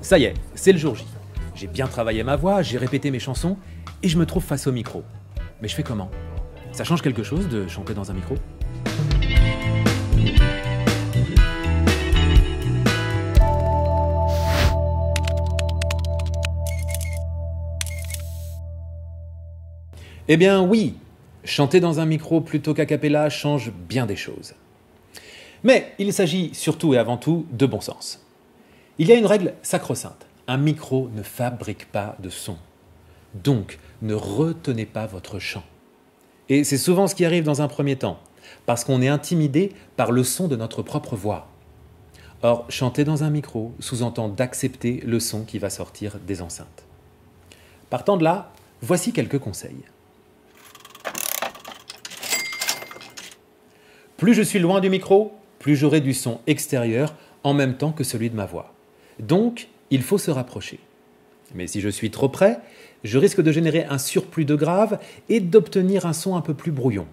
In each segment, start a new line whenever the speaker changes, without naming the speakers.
Ça y est, c'est le jour J. J'ai bien travaillé ma voix, j'ai répété mes chansons et je me trouve face au micro. Mais je fais comment? Ça change quelque chose de chanter dans un micro? Eh bien oui, chanter dans un micro plutôt qu'a cappella change bien des choses. Mais il s'agit surtout et avant tout de bon sens. Il y a une règle sacro-sainte. Un micro ne fabrique pas de son. Donc, ne retenez pas votre chant. Et c'est souvent ce qui arrive dans un premier temps, parce qu'on est intimidé par le son de notre propre voix. Or, chanter dans un micro sous-entend d'accepter le son qui va sortir des enceintes. Partant de là, voici quelques conseils. Plus je suis loin du micro, plus j'aurai du son extérieur en même temps que celui de ma voix. Donc, il faut se rapprocher. Mais si je suis trop près, je risque de générer un surplus de graves et d'obtenir un son un peu plus brouillon.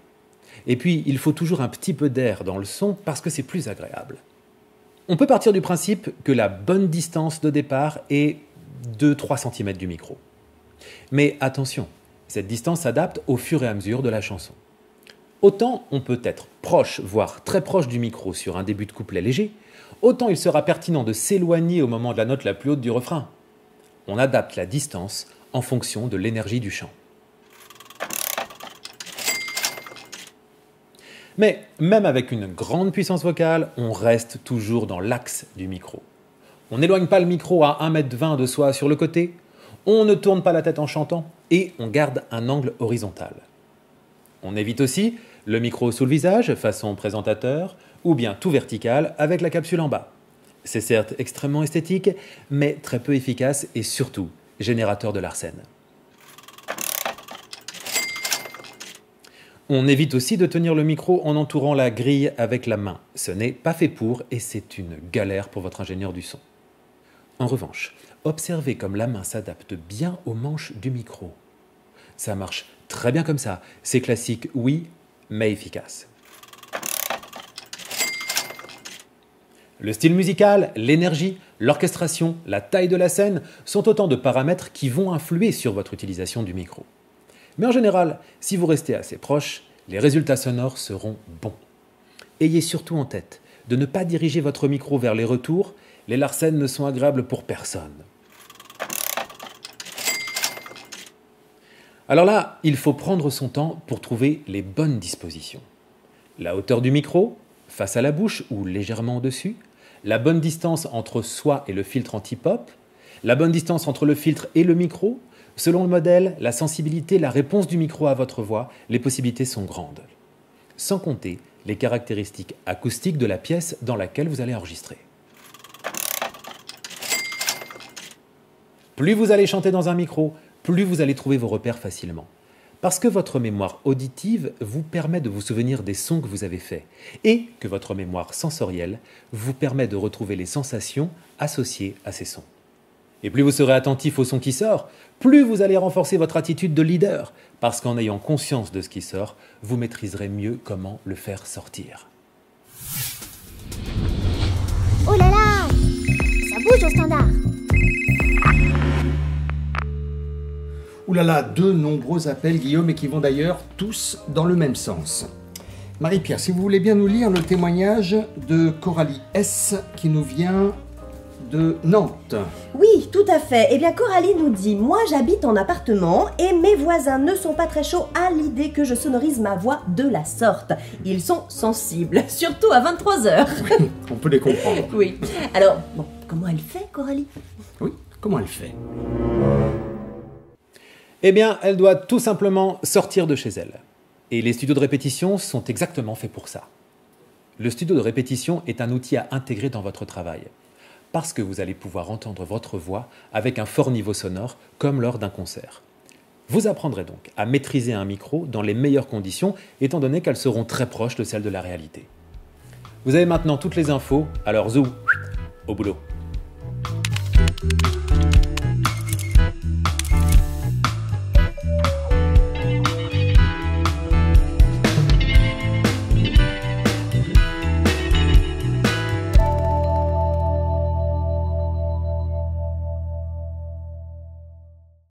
Et puis, il faut toujours un petit peu d'air dans le son parce que c'est plus agréable. On peut partir du principe que la bonne distance de départ est 2-3 cm du micro. Mais attention, cette distance s'adapte au fur et à mesure de la chanson. Autant on peut être proche, voire très proche du micro sur un début de couplet léger, autant il sera pertinent de s'éloigner au moment de la note la plus haute du refrain. On adapte la distance en fonction de l'énergie du chant. Mais même avec une grande puissance vocale, on reste toujours dans l'axe du micro. On n'éloigne pas le micro à 1,20 m de soi sur le côté, on ne tourne pas la tête en chantant et on garde un angle horizontal. On évite aussi le micro sous le visage, façon présentateur, ou bien tout vertical avec la capsule en bas. C'est certes extrêmement esthétique, mais très peu efficace et surtout générateur de l'arsène. On évite aussi de tenir le micro en entourant la grille avec la main. Ce n'est pas fait pour et c'est une galère pour votre ingénieur du son. En revanche, observez comme la main s'adapte bien aux manches du micro. Ça marche très bien comme ça. C'est classique, oui, mais efficace. Le style musical, l'énergie, l'orchestration, la taille de la scène sont autant de paramètres qui vont influer sur votre utilisation du micro. Mais en général, si vous restez assez proche, les résultats sonores seront bons. Ayez surtout en tête de ne pas diriger votre micro vers les retours, les larcènes ne sont agréables pour personne. Alors là, il faut prendre son temps pour trouver les bonnes dispositions. La hauteur du micro, face à la bouche ou légèrement au-dessus, la bonne distance entre soi et le filtre anti-pop, la bonne distance entre le filtre et le micro, selon le modèle, la sensibilité, la réponse du micro à votre voix, les possibilités sont grandes. Sans compter les caractéristiques acoustiques de la pièce dans laquelle vous allez enregistrer. Plus vous allez chanter dans un micro, plus vous allez trouver vos repères facilement. Parce que votre mémoire auditive vous permet de vous souvenir des sons que vous avez faits et que votre mémoire sensorielle vous permet de retrouver les sensations associées à ces sons. Et plus vous serez attentif au son qui sort, plus vous allez renforcer votre attitude de leader, parce qu'en ayant conscience de ce qui sort, vous maîtriserez mieux comment le faire sortir.
Oh là là! Ça bouge au standard!
Ouh là là, de nombreux appels, Guillaume, et qui vont d'ailleurs tous dans le même sens. Marie-Pierre, si vous voulez bien nous lire le témoignage de Coralie S, qui nous vient de Nantes.
Oui, tout à fait. Eh bien, Coralie nous dit « Moi, j'habite en appartement et mes voisins ne sont pas très chauds à l'idée que je sonorise ma voix de la sorte. Ils sont sensibles, surtout à 23 h. »
Oui, on peut les comprendre.
Oui. Alors, bon, comment elle fait, Coralie?
Oui, comment elle fait?
Eh bien, elle doit tout simplement sortir de chez elle. Et les studios de répétition sont exactement faits pour ça. Le studio de répétition est un outil à intégrer dans votre travail, parce que vous allez pouvoir entendre votre voix avec un fort niveau sonore, comme lors d'un concert. Vous apprendrez donc à maîtriser un micro dans les meilleures conditions, étant donné qu'elles seront très proches de celles de la réalité. Vous avez maintenant toutes les infos, alors zou, au boulot.